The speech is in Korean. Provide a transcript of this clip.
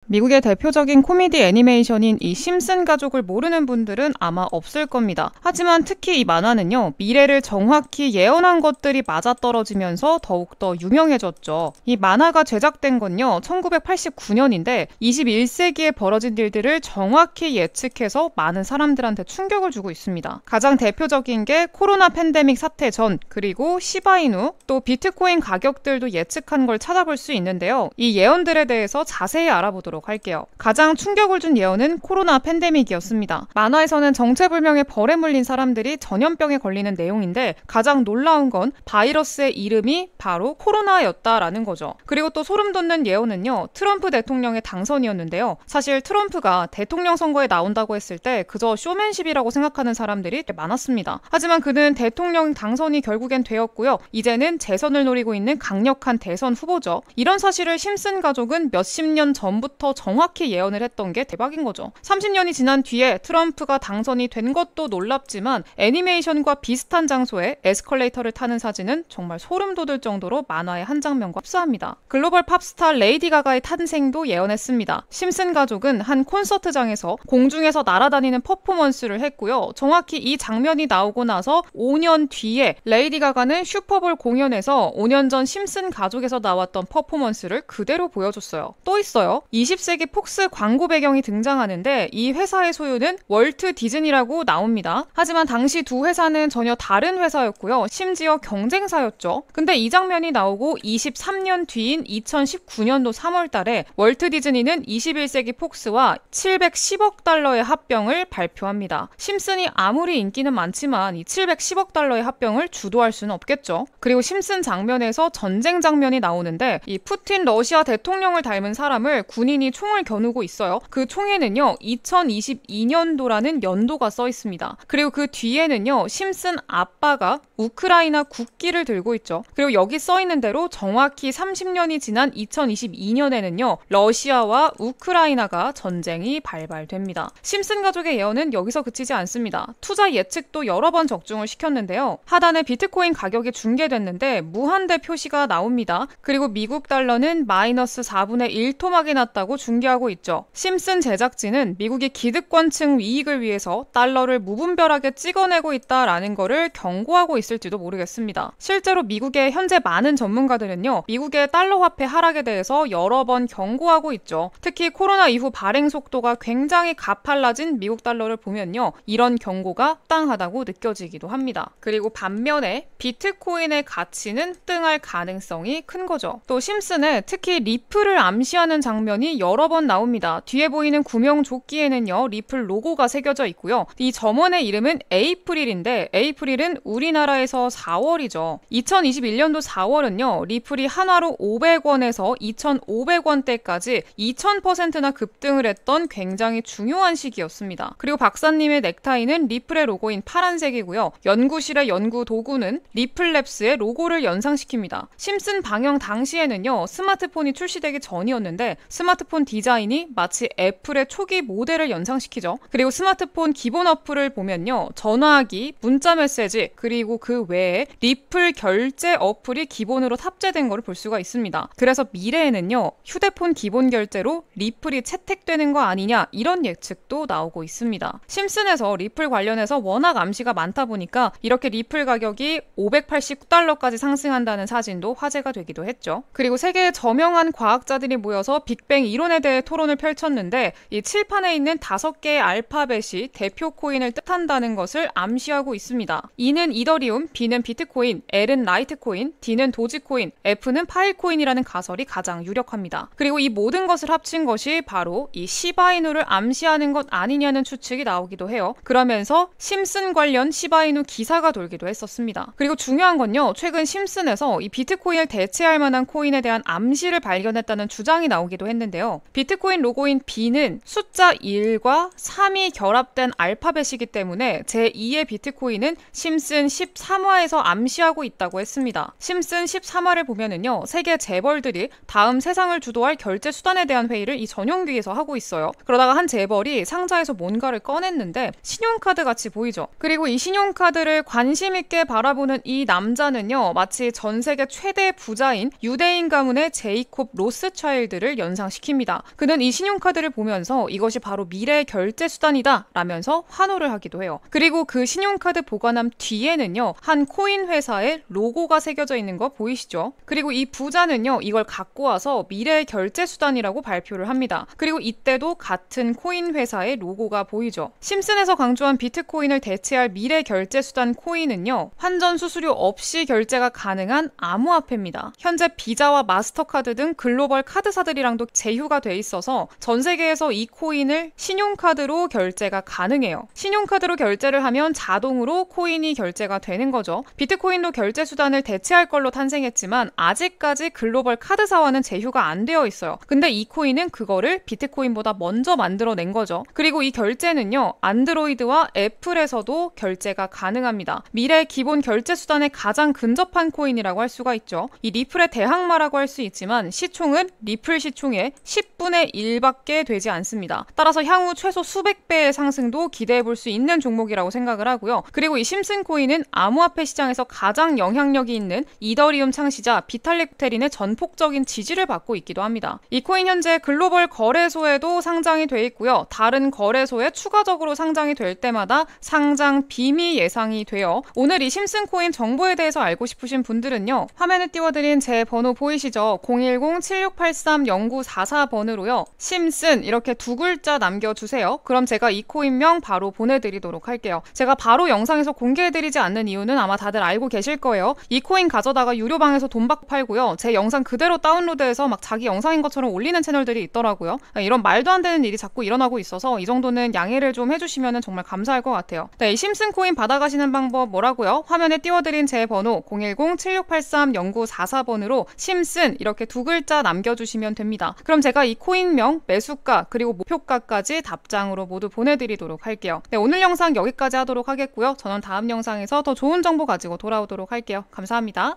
미국의 대표적인 코미디 애니메이션인 이 심슨 가족을 모르는 분들은 아마 없을 겁니다. 하지만 특히 이 만화는요, 미래를 정확히 예언한 것들이 맞아떨어지면서 더욱더 유명해졌죠. 이 만화가 제작된 건요, 1989년인데 21세기에 벌어진 일들을 정확히 예측해서 많은 사람들한테 충격을 주고 있습니다. 가장 대표적인 게 코로나 팬데믹 사태 전, 그리고 시바이누, 또 비트코인 가격들도 예측한 걸 찾아볼 수 있는데요. 이 예언들에 대해서 자세히 알아보도록 할게요. 가장 충격을 준 예언은 코로나 팬데믹이었습니다. 만화에서는 정체불명의 벌에 물린 사람들이 전염병에 걸리는 내용인데 가장 놀라운 건 바이러스의 이름이 바로 코로나였다라는 거죠. 그리고 또 소름 돋는 예언은요, 트럼프 대통령의 당선이었는데요. 사실 트럼프가 대통령 선거에 나온다고 했을 때 그저 쇼맨십이라고 생각하는 사람들이 많았습니다. 하지만 그는 대통령 당선이 결국엔 되었고요. 이제는 재선을 노리고 있는 강력한 대선 후보죠. 이런 사실을 심슨 가족은 몇십 년 전부터 정확히 예언을 했던 게 대박인 거죠. 30년이 지난 뒤에 트럼프가 당선이 된 것도 놀랍지만 애니메이션과 비슷한 장소에 에스컬레이터를 타는 사진은 정말 소름 돋을 정도로 만화의 한 장면과 흡사합니다. 글로벌 팝스타 레이디 가가의 탄생도 예언했습니다. 심슨 가족은 한 콘서트장에서 공중에서 날아다니는 퍼포먼스를 했고요. 정확히 이 장면이 나오고 나서 5년 뒤에 레이디 가가는 슈퍼볼 공연에서 5년 전 심슨 가족에서 나왔던 퍼포먼스를 그대로 보여줬어요. 또 있어요. 20세기 폭스 광고 배경이 등장하는데 이 회사의 소유는 월트 디즈니라고 나옵니다. 하지만 당시 두 회사는 전혀 다른 회사였고요. 심지어 경쟁사였죠. 근데 이 장면이 나오고 23년 뒤인 2019년도 3월 달에 월트 디즈니는 21세기 폭스와 710억 달러의 합병을 발표합니다. 심슨이 아무리 인기는 많지만 이 710억 달러의 합병을 주도할 수는 없겠죠. 그리고 심슨 장면에서 전쟁 장면이 나오는데 이 푸틴 러시아 대통령을 닮은 사람을 군인이 총을 겨누고 있어요. 그 총에는요, 2022년도라는 연도가 써 있습니다. 그리고 그 뒤에는요, 심슨 아빠가 우크라이나 국기를 들고 있죠. 그리고 여기 써 있는 대로 정확히 30년이 지난 2022년에는요, 러시아와 우크라이나가 전쟁이 발발됩니다. 심슨 가족의 예언은 여기서 그치지 않습니다. 투자 예측도 여러 번 적중을 시켰는데요. 하단에 비트코인 가격이 중계됐는데 무한대 표시가 나옵니다. 그리고 미국 달러는 마이너스 4분의 1 토막이 났다고 중계하고 있죠. 심슨 제작진은 미국의 기득권층 이익을 위해서 달러를 무분별하게 찍어내고 있다라는 거를 경고하고 있을지도 모르겠습니다. 실제로 미국의 현재 많은 전문가들은요, 미국의 달러 화폐 하락에 대해서 여러 번 경고하고 있죠. 특히 코로나 이후 발행 속도가 굉장히 가팔라진 미국 달러를 보면요, 이런 경고가 합당하다고 느껴지기도 합니다. 그리고 반면에 비트코인의 가치는 등할 가능성이 큰 거죠. 또 심슨의 특히 리플을 암시하는 장면이 여러 번 나옵니다. 뒤에 보이는 구명조끼에는요, 리플 로고가 새겨져 있고요. 이 점원의 이름은 에이프릴인데 에이프릴은 우리나라에서 4월이죠. 2021년도 4월은요, 리플이 한화로 500원에서 2,500원대까지 2000%나 급등을 했던 굉장히 중요한 시기였습니다. 그리고 박사님의 넥타이는 리플의 로고인 파란색이고요. 연구실의 연구 도구는 리플랩스의 로고를 연상시킵니다. 심슨 방영 당시에는요, 스마트폰이 출시되기 전이었는데 스마트폰 디자인이 마치 애플의 초기 모델을 연상시키죠. 그리고 스마트폰 기본 어플을 보면요, 전화기, 문자 메시지, 그리고 그 외에 리플 결제 어플이 기본으로 탑재된 것을 볼 수가 있습니다. 그래서 미래에는요, 휴대폰 기본 결제로 리플이 채택되는 거 아니냐, 이런 예측도 나오고 있습니다. 심슨에서 리플 관련해서 워낙 암시가 많다 보니까 이렇게 리플 가격이 589달러까지 상승한다는 사진도 화제가 되기도 했죠. 그리고 세계의 저명한 과학자들이 모여서 빅뱅 이론에 대해 토론을 펼쳤는데 이 칠판에 있는 5개의 알파벳이 대표 코인을 뜻한다는 것을 암시하고 있습니다. E는 이더리움, B는 비트코인, L은 라이트코인, D는 도지코인, F는 파일코인이라는 가설이 가장 유력합니다. 그리고 이 모든 것을 합친 것이 바로 이 시바이누를 암시하는 것 아니냐는 추측이 나오기도 해요. 그러면서 심슨 관련 시바이누 기사가 돌기도 했었습니다. 그리고 중요한 건요, 최근 심슨에서 이 비트코인을 대체할 만한 코인에 대한 암시를 발견했다는 주장이 나오기도 했는데요. 비트코인 로고인 B는 숫자 1과 3이 결합된 알파벳이기 때문에 제2의 비트코인은 심슨 13화에서 암시하고 있다고 했습니다. 심슨 13화를 보면은요, 세계 재벌들이 다음 세상을 주도할 결제 수단에 대한 회의를 이 전용기에서 하고 있어요. 그러다가 한 재벌이 상자에서 뭔가를 꺼냈는데 신용카드 같이 보이죠. 그리고 이 신용카드를 관심 있게 바라보는 이 남자는요, 마치 전 세계 최대 부자인 유대인 가문의 제이콥 로스차일드를 연상시킵니다. 시킵니다. 그는 이 신용카드를 보면서 이것이 바로 미래의 결제 수단이다 라면서 환호를 하기도 해요. 그리고 그 신용카드 보관함 뒤에는요, 한 코인 회사의 로고가 새겨져 있는 거 보이시죠? 그리고 이 부자는요, 이걸 갖고 와서 미래의 결제 수단이라고 발표를 합니다. 그리고 이때도 같은 코인 회사의 로고가 보이죠. 심슨에서 강조한 비트코인을 대체할 미래 결제 수단 코인은요, 환전 수수료 없이 결제가 가능한 암호화폐입니다. 현재 비자와 마스터카드 등 글로벌 카드사들이랑도 제휴가 돼 있어서 전 세계에서 이 코인을 신용카드로 결제가 가능해요. 신용카드로 결제를 하면 자동으로 코인이 결제가 되는 거죠. 비트코인도 결제 수단을 대체할 걸로 탄생했지만 아직까지 글로벌 카드사와는 제휴가 안 되어 있어요. 근데 이 코인은 그거를 비트코인보다 먼저 만들어낸 거죠. 그리고 이 결제는요, 안드로이드와 애플에서도 결제가 가능합니다. 미래 기본 결제 수단에 가장 근접한 코인이라고 할 수가 있죠. 이 리플의 대항마라고 할 수 있지만 시총은 리플 시총의 10분의 1밖에 되지 않습니다. 따라서 향후 최소 수백 배의 상승도 기대해 볼 수 있는 종목이라고 생각을 하고요. 그리고 이 심슨 코인은 암호화폐 시장에서 가장 영향력이 있는 이더리움 창시자 비탈릭 부테린의 전폭적인 지지를 받고 있기도 합니다. 이 코인 현재 글로벌 거래소에도 상장이 돼 있고요. 다른 거래소에 추가적으로 상장이 될 때마다 상장 빔이 예상이 돼요. 오늘 이 심슨 코인 정보에 대해서 알고 싶으신 분들은요, 화면에 띄워드린 제 번호 보이시죠? 010-7683-0944번으로요. 심슨 이렇게 두 글자 남겨주세요. 그럼 제가 이 코인명 바로 보내드리도록 할게요. 제가 바로 영상에서 공개해드리지 않는 이유는 아마 다들 알고 계실 거예요. 이 코인 가져다가 유료방에서 돈 받고 팔고요. 제 영상 그대로 다운로드해서 막 자기 영상인 것처럼 올리는 채널들이 있더라고요. 이런 말도 안 되는 일이 자꾸 일어나고 있어서 이 정도는 양해를 좀 해주시면 정말 감사할 것 같아요. 네, 이 심슨 코인 받아가시는 방법 뭐라고요? 화면에 띄워드린 제 번호 010-7683-0944번으로 심슨 이렇게 두 글자 남겨주시면 됩니다. 그럼 제가 이 코인명, 매수가, 그리고 목표가까지 답장으로 모두 보내드리도록 할게요. 네, 오늘 영상 여기까지 하도록 하겠고요. 저는 다음 영상에서 더 좋은 정보 가지고 돌아오도록 할게요. 감사합니다.